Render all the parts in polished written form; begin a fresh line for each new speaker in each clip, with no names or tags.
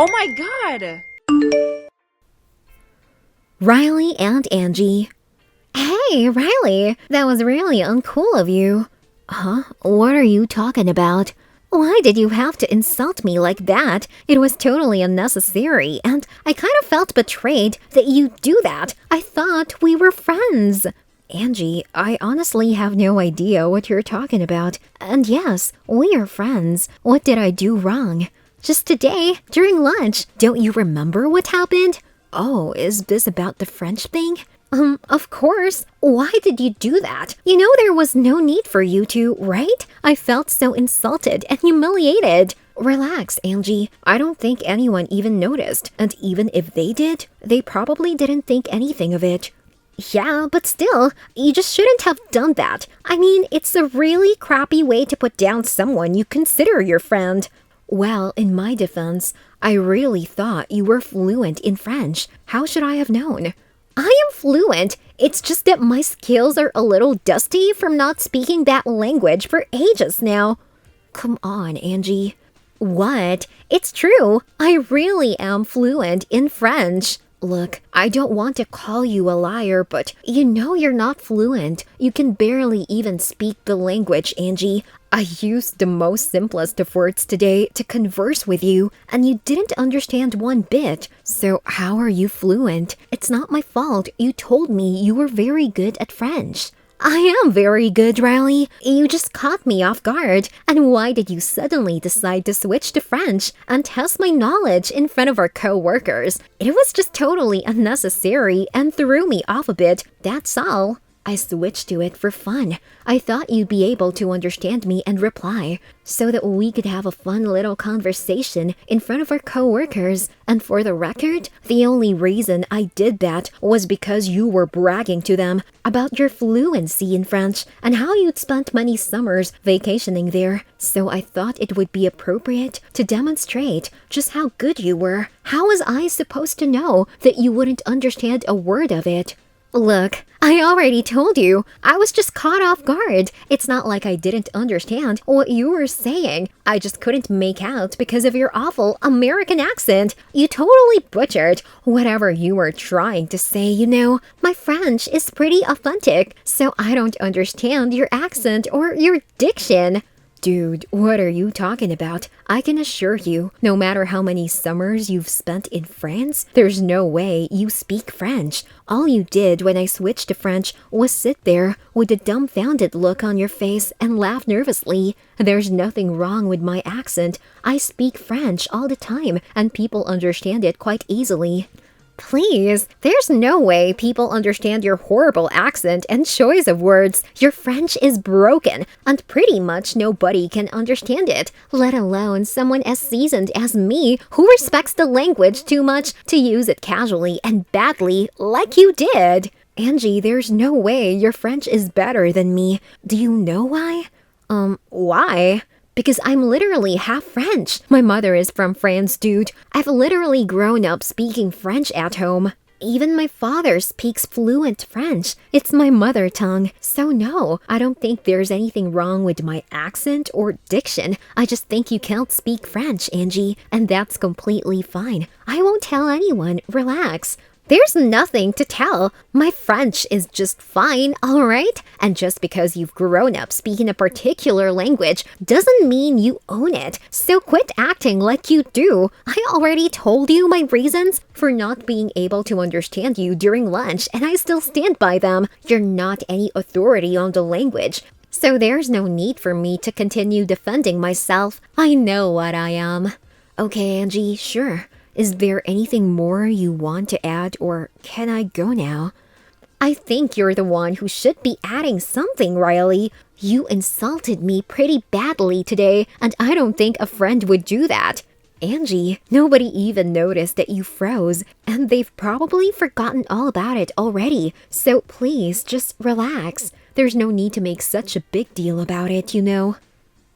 Oh my god!
Riley and Angie. Hey, Riley, that was really uncool of you. Huh? What are you talking about? Why did you have to insult me like that? It was totally unnecessary, and I kind of felt betrayed that you do that. I thought we were friends. Angie, I honestly have no idea what you're talking about. And yes, we are friends. What did I do wrong? Just today, during lunch, don't you remember what happened? Oh, is this about the French thing? Of course. Why did you do that? You know there was no need for you to, right? I felt so insulted and humiliated. Relax, Angie. I don't think anyone even noticed. And even if they did, they probably didn't think anything of it. Yeah, but still, you just shouldn't have done that. I mean, it's a really crappy way to put down someone you consider your friend. Well, in my defense, I really thought you were fluent in French. How should I have known? I am fluent. It's just that my skills are a little dusty from not speaking that language for ages now. Come on, Angie. What? It's true. I really am fluent in French. Look, I don't want to call you a liar, but you know you're not fluent. You can barely even speak the language, Angie. I used the most simplest of words today to converse with you, and you didn't understand one bit. So how are you fluent? It's not my fault. You told me you were very good at French. I am very good, Riley. You just caught me off guard. And why did you suddenly decide to switch to French and test my knowledge in front of our co-workers? It was just totally unnecessary and threw me off a bit, that's all. I switched to it for fun. I thought you'd be able to understand me and reply, so that we could have a fun little conversation in front of our co-workers. And for the record, the only reason I did that was because you were bragging to them about your fluency in French and how you'd spent many summers vacationing there. So I thought it would be appropriate to demonstrate just how good you were. How was I supposed to know that you wouldn't understand a word of it? Look, I already told you. I was just caught off guard. It's not like I didn't understand what you were saying. I just couldn't make out because of your awful American accent. You totally butchered whatever you were trying to say, you know. My French is pretty authentic, so I don't understand your accent or your diction. Dude, what are you talking about? I can assure you, no matter how many summers you've spent in France, there's no way you speak French. All you did when I switched to French was sit there with a dumbfounded look on your face and laugh nervously. There's nothing wrong with my accent. I speak French all the time, and people understand it quite easily. Please, there's no way people understand your horrible accent and choice of words. Your French is broken, and pretty much nobody can understand it, let alone someone as seasoned as me who respects the language too much to use it casually and badly like you did. Angie, there's no way your French is better than me. Do you know why? Why? Because I'm literally half French. My mother is from France, dude. I've literally grown up speaking French at home. Even my father speaks fluent French. It's my mother tongue. So no, I don't think there's anything wrong with my accent or diction. I just think you can't speak French, Angie, and that's completely fine. I won't tell anyone. Relax. There's nothing to tell. My French is just fine, alright? And just because you've grown up speaking a particular language doesn't mean you own it. So quit acting like you do. I already told you my reasons for not being able to understand you during lunch, and I still stand by them. You're not any authority on the language, so there's no need for me to continue defending myself. I know what I am. Okay, Angie, sure. Is there anything more you want to add, or can I go now? I think you're the one who should be adding something, Riley. You insulted me pretty badly today, and I don't think a friend would do that. Angie, nobody even noticed that you froze, and they've probably forgotten all about it already. So please, just relax. There's no need to make such a big deal about it, you know.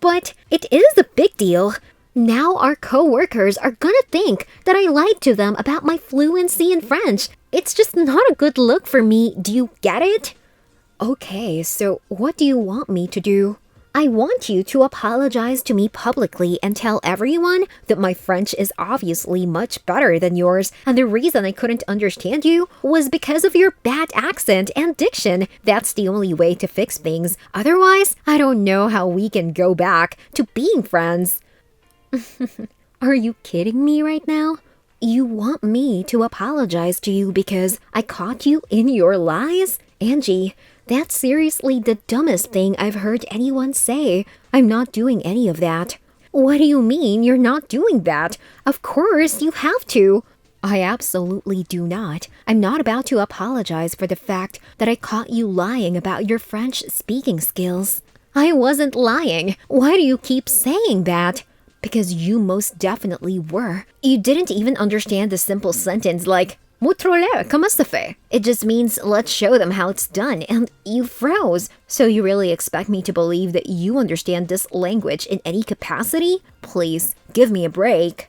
But it is a big deal. Now our co-workers are gonna think that I lied to them about my fluency in French. It's just not a good look for me. Do you get it? Okay, so what do you want me to do? I want you to apologize to me publicly and tell everyone that my French is obviously much better than yours, and the reason I couldn't understand you was because of your bad accent and diction. That's the only way to fix things. Otherwise, I don't know how we can go back to being friends. Are you kidding me right now? You want me to apologize to you because I caught you in your lies? Angie, that's seriously the dumbest thing I've heard anyone say. I'm not doing any of that. What do you mean you're not doing that? Of course you have to. I absolutely do not. I'm not about to apologize for the fact that I caught you lying about your French speaking skills. I wasn't lying. Why do you keep saying that? Because you most definitely were. You didn't even understand the simple sentence like, Mutrole, comment ça fait? It just means let's show them how it's done, and you froze. So you really expect me to believe that you understand this language in any capacity? Please, give me a break.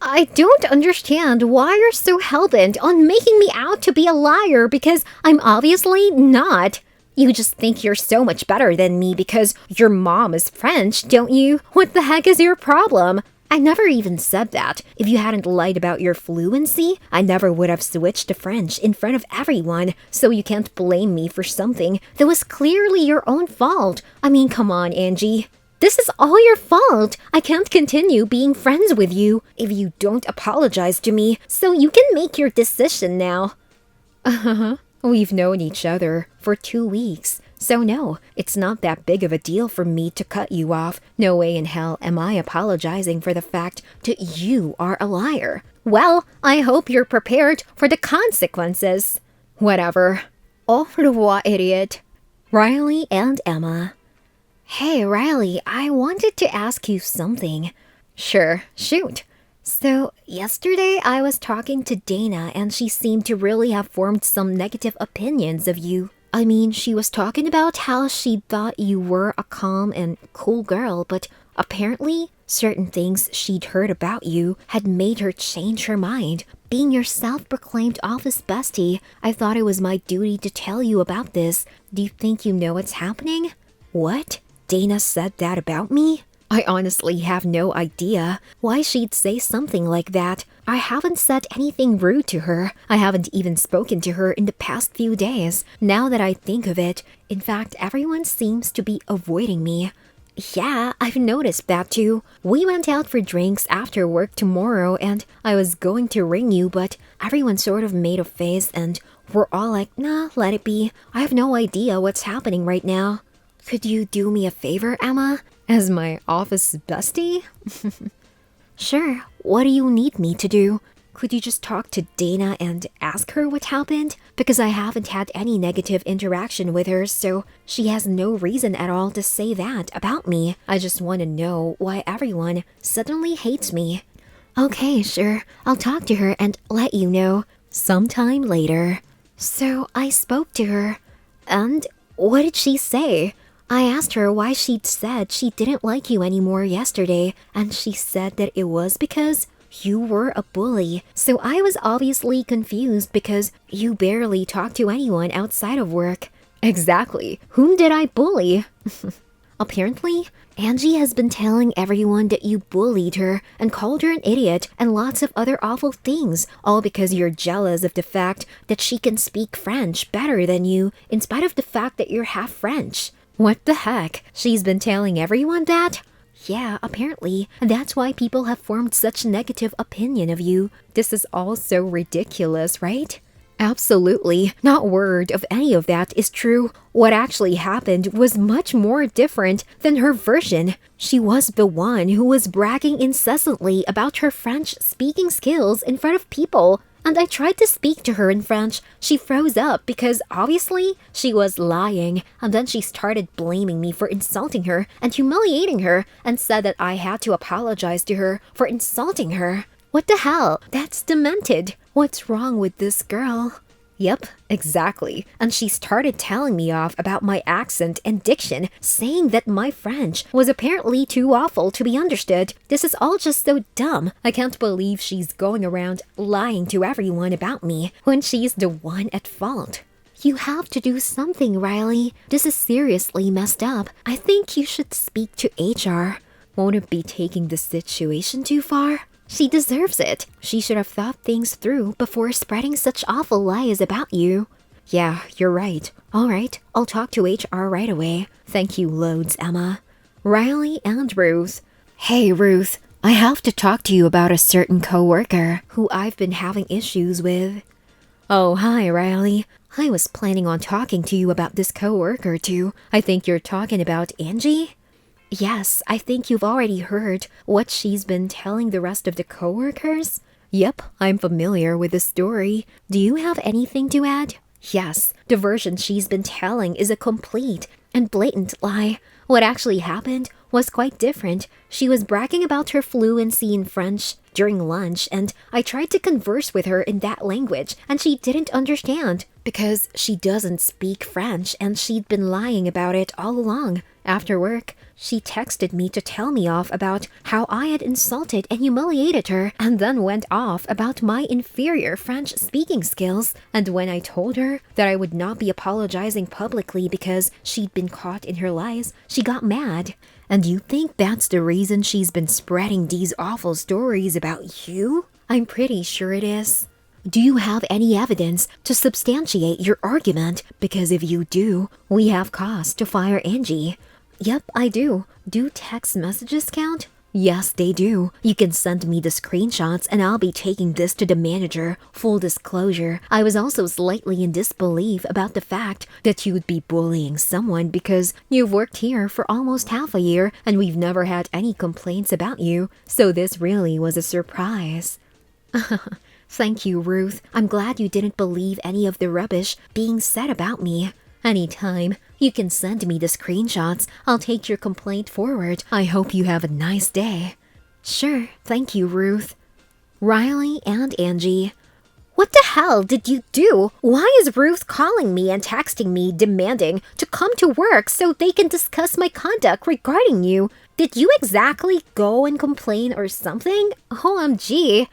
I don't understand why you're so hellbent on making me out to be a liar because I'm obviously not. You just think you're so much better than me because your mom is French, don't you? What the heck is your problem? I never even said that. If you hadn't lied about your fluency, I never would have switched to French in front of everyone, so you can't blame me for something that was clearly your own fault. I mean, come on, Angie. This is all your fault. I can't continue being friends with you if you don't apologize to me, so you can make your decision now. Uh-huh. We've known each other for 2 weeks. So no, it's not that big of a deal for me to cut you off. No way in hell am I apologizing for the fact that you are a liar. Well, I hope you're prepared for the consequences. Whatever. Au revoir, idiot. Riley and Emma. Hey, Riley, I wanted to ask you something. Sure, shoot. So, yesterday I was talking to Dana and she seemed to really have formed some negative opinions of you. I mean, she was talking about how she thought you were a calm and cool girl, but apparently certain things she'd heard about you had made her change her mind. Being your self-proclaimed office bestie, I thought it was my duty to tell you about this. Do you think you know what's happening? What? Dana said that about me? I honestly have no idea why she'd say something like that. I haven't said anything rude to her. I haven't even spoken to her in the past few days. Now that I think of it, in fact, everyone seems to be avoiding me. Yeah, I've noticed that too. We went out for drinks after work tomorrow and I was going to ring you, but everyone sort of made a face and we're all like, nah, let it be. I have no idea what's happening right now. Could you do me a favor, Emma? As my office bestie? Sure, what do you need me to do? Could you just talk to Dana and ask her what happened? Because I haven't had any negative interaction with her, so she has no reason at all to say that about me. I just want to know why everyone suddenly hates me. Okay, sure, I'll talk to her and let you know. Sometime later. So I spoke to her, and what did she say? I asked her why she'd said she didn't like you anymore yesterday, and she said that it was because you were a bully. So I was obviously confused because you barely talk to anyone outside of work. Exactly. Whom did I bully? Apparently, Angie has been telling everyone that you bullied her and called her an idiot and lots of other awful things, all because you're jealous of the fact that she can speak French better than you, in spite of the fact that you're half French. What the heck? She's been telling everyone that? Yeah, apparently. That's why people have formed such negative opinion of you. This is all so ridiculous, right? Absolutely. Not a word of any of that is true. What actually happened was much more different than her version. She was the one who was bragging incessantly about her French speaking skills in front of people. And I tried to speak to her in French. She froze up because obviously she was lying. And then she started blaming me for insulting her and humiliating her and said that I had to apologize to her for insulting her. What the hell? That's demented. What's wrong with this girl? Yep, exactly. And she started telling me off about my accent and diction, saying that my French was apparently too awful to be understood. This is all just so dumb. I can't believe she's going around lying to everyone about me when she's the one at fault. You have to do something, Riley. This is seriously messed up. I think you should speak to HR. Won't it be taking the situation too far? She deserves it. She should have thought things through before spreading such awful lies about you. Yeah, you're right. All right, I'll talk to HR right away. Thank you loads, Emma. Riley and Ruth. Hey, Ruth. I have to talk to you about a certain coworker who I've been having issues with. Oh, hi, Riley. I was planning on talking to you about this coworker too. I think you're talking about Angie? Yes, I think you've already heard what she's been telling the rest of the coworkers. Yep, I'm familiar with the story. Do you have anything to add? Yes, the version she's been telling is a complete and blatant lie. What actually happened was quite different. She was bragging about her fluency in French during lunch, and I tried to converse with her in that language, and she didn't understand because she doesn't speak French, and she'd been lying about it all along. After work, she texted me to tell me off about how I had insulted and humiliated her, and then went off about my inferior French speaking skills. And when I told her that I would not be apologizing publicly because she'd been caught in her lies, she got mad. And you think that's the reason she's been spreading these awful stories about you? I'm pretty sure it is. Do you have any evidence to substantiate your argument? Because if you do, we have cause to fire Angie. Yep, I do. Do text messages count? Yes, they do. You can send me the screenshots and I'll be taking this to the manager. Full disclosure, I was also slightly in disbelief about the fact that you'd be bullying someone because you've worked here for almost half a year and we've never had any complaints about you. So this really was a surprise. Thank you, Ruth. I'm glad you didn't believe any of the rubbish being said about me. Anytime. You can send me the screenshots. I'll take your complaint forward. I hope you have a nice day. Sure, thank you, Ruth. Riley and Angie. What the hell did you do? Why is Ruth calling me and texting me demanding to come to work so they can discuss my conduct regarding you? Did you exactly go and complain or something? OMG.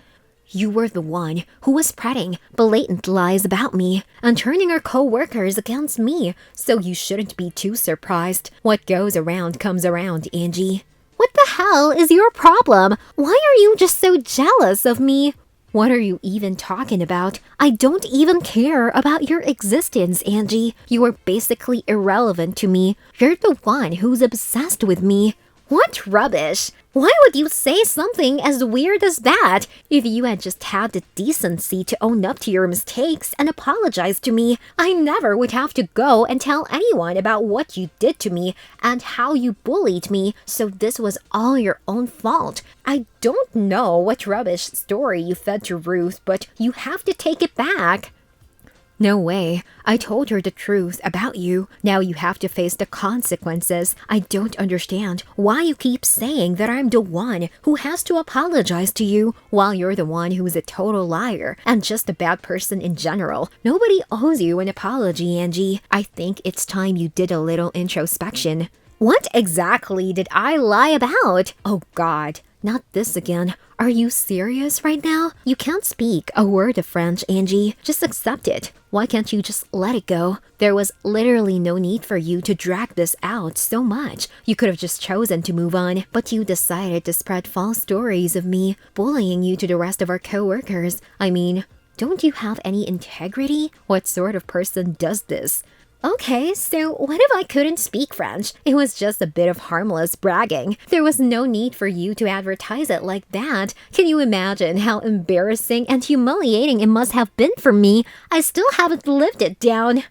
You were the one who was spreading blatant lies about me and turning our co-workers against me, so you shouldn't be too surprised. What goes around comes around, Angie. What the hell is your problem? Why are you just so jealous of me? What are you even talking about? I don't even care about your existence, Angie. You are basically irrelevant to me. You're the one who's obsessed with me. What rubbish! Why would you say something as weird as that? If you had just had the decency to own up to your mistakes and apologize to me, I never would have to go and tell anyone about what you did to me and how you bullied me, so this was all your own fault. I don't know what rubbish story you fed to Ruth, but you have to take it back. No way. I told her the truth about you. Now you have to face the consequences. I don't understand why you keep saying that I'm the one who has to apologize to you while you're the one who's a total liar and just a bad person in general. Nobody owes you an apology, Angie. I think it's time you did a little introspection. What exactly did I lie about? Oh God. Not this again. Are you serious right now? You can't speak a word of French, Angie. Just accept it. Why can't you just let it go? There was literally no need for you to drag this out so much. You could have just chosen to move on, but you decided to spread false stories of me, bullying you to the rest of our co-workers. I mean, don't you have any integrity? What sort of person does this? Okay, so what if I couldn't speak French? It was just a bit of harmless bragging. There was no need for you to advertise it like that. Can you imagine how embarrassing and humiliating it must have been for me? I still haven't lived it down.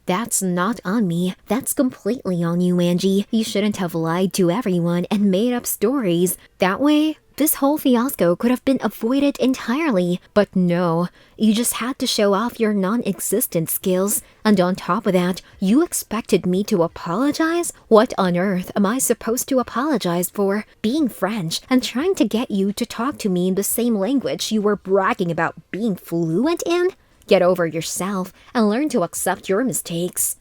That's not on me. That's completely on you, Angie. You shouldn't have lied to everyone and made up stories. That way, this whole fiasco could have been avoided entirely. But no, you just had to show off your non-existent skills. And on top of that, you expected me to apologize? What on earth am I supposed to apologize for? Being French and trying to get you to talk to me in the same language you were bragging about being fluent in? Get over yourself and learn to accept your mistakes.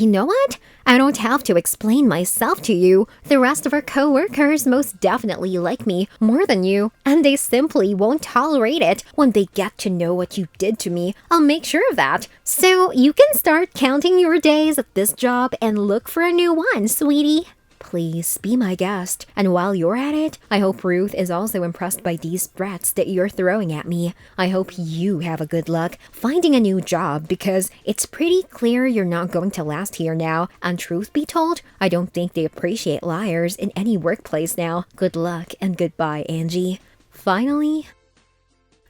You know what? I don't have to explain myself to you. The rest of our co-workers most definitely like me more than you, and they simply won't tolerate it when they get to know what you did to me. I'll make sure of that. So you can start counting your days at this job and look for a new one, sweetie. Please be my guest, and while you're at it, I hope Ruth is also impressed by these threats that you're throwing at me. I hope you have a good luck finding a new job because it's pretty clear you're not going to last here now, and truth be told, I don't think they appreciate liars in any workplace now. Good luck and goodbye, Angie. Finally,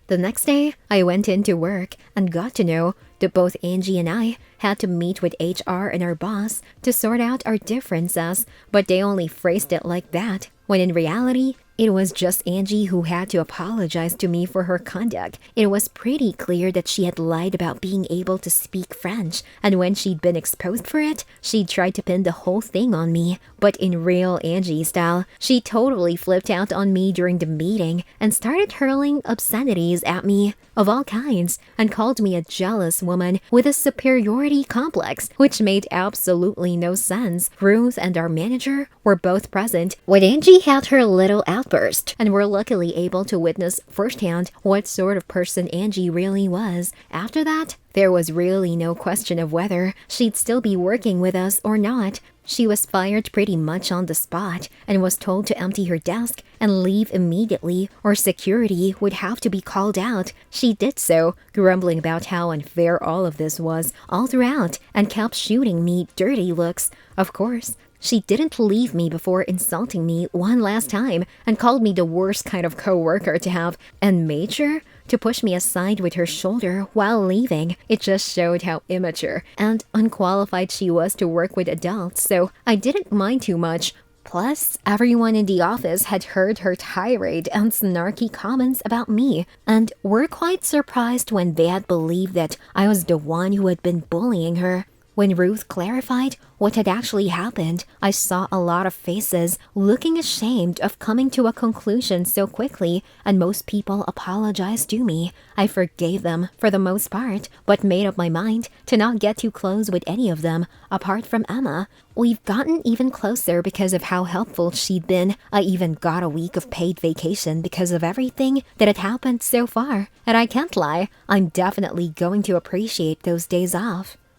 the next day, I went into work and got to know that both Angie and I had to meet with HR and our boss to sort out our differences, but they only phrased it like that, when in reality, it was just Angie who had to apologize to me for her conduct. It was pretty clear that she had lied about being able to speak French, and when she'd been exposed for it, she tried to pin the whole thing on me. But in real Angie style, she totally flipped out on me during the meeting and started hurling obscenities at me of all kinds and called me a jealous woman with a superiority complex, which made absolutely no sense. Ruth and our manager were both present when Angie had her little outburst and were luckily able to witness firsthand what sort of person Angie really was. After that, there was really no question of whether she'd still be working with us or not. She was fired pretty much on the spot and was told to empty her desk and leave immediately or security would have to be called out. She did so, grumbling about how unfair all of this was all throughout and kept shooting me dirty looks. Of course, she didn't leave me before insulting me one last time and called me the worst kind of co-worker to have and made sure to push me aside with her shoulder while leaving. It just showed how immature and unqualified she was to work with adults, so I didn't mind too much. Plus, everyone in the office had heard her tirade and snarky comments about me, and were quite surprised when they had believed that I was the one who had been bullying her. When Ruth clarified what had actually happened, I saw a lot of faces looking ashamed of coming to a conclusion so quickly, and most people apologized to me. I forgave them for the most part, but made up my mind to not get too close with any of them, apart from Emma. We've gotten even closer because of how helpful she'd been. I even got a week of paid vacation because of everything that had happened so far, and I can't lie, I'm definitely going to appreciate those days off.